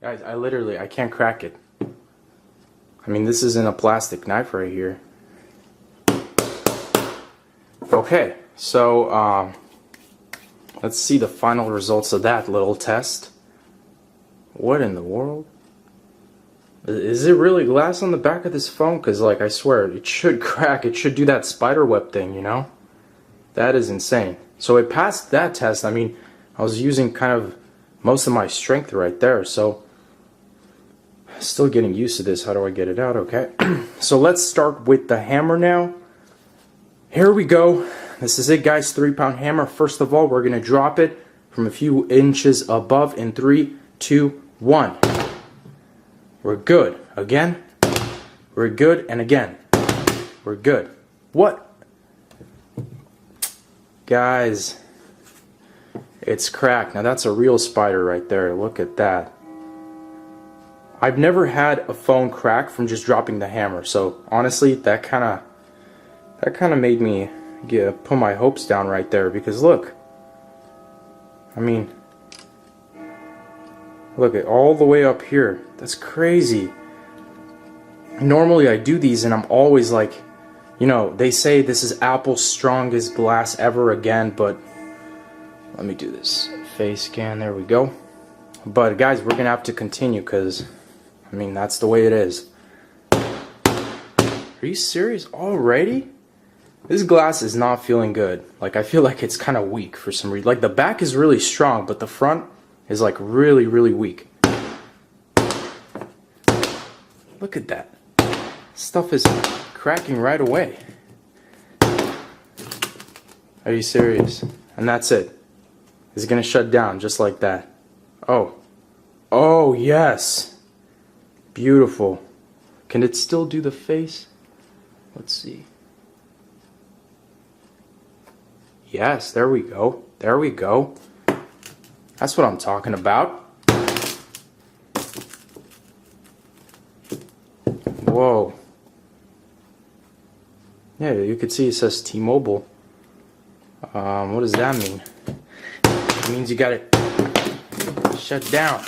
Guys, I can't crack it. I mean, this isn't a plastic knife right here. Okay, so let's see the final results of that little test. What in the world? Is it really glass on the back of this phone? Because, like, I swear, it should crack. It should do that spider web thing, you know? That is insane. So it passed that test. I mean, I was using kind of most of my strength right there, so still getting used to this. How do I get it out? Okay. So let's start with the hammer now. Here we go. This is it, guys. 3-pound hammer. First of all, we're going to drop it from a few inches above in 3, 2, 1. We're good. Again. We're good. And again. We're good. What? Guys, it's cracked. Now that's a real spider right there. Look at that. I've never had a phone crack from just dropping the hammer. So honestly, that kind of made me put my hopes down right there, because look. I mean, look at all the way up here. That's crazy. Normally I do these and I'm always like, you know, they say this is Apple's strongest glass ever again, but let me do this face scan. There we go. But guys, we're gonna have to continue because, I mean, that's the way it is. Are you serious already? This glass is not feeling good. Like, I feel like it's kind of weak for some reason. Like, the back is really strong, but the front is like really, really weak. Look at that. Stuff is cracking right away. Are you serious? And that's it. It's gonna shut down just like that. Oh. Oh, yes. Beautiful. Can it still do the face? Let's see. Yes, there we go. There we go. That's what I'm talking about. Whoa. Yeah, you can see it says T-Mobile. What does that mean? It means you got it shut down.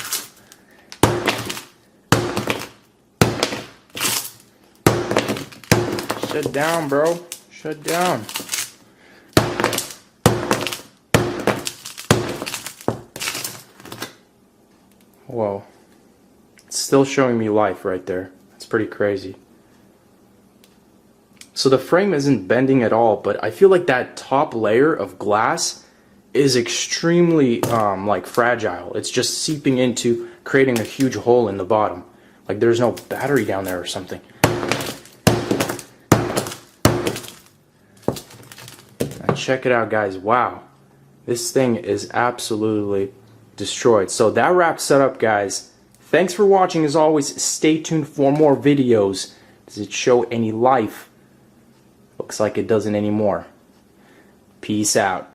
Shut down, bro. Shut down. Whoa. It's still showing me life right there. That's pretty crazy. So the frame isn't bending at all, but I feel like that top layer of glass is extremely like fragile. It's just seeping into creating a huge hole in the bottom. Like there's no battery down there or something. And check it out, guys. Wow. This thing is absolutely destroyed. So that wraps it up, guys. Thanks for watching. As always, stay tuned for more videos. Does it show any life? Looks like it doesn't anymore. Peace out.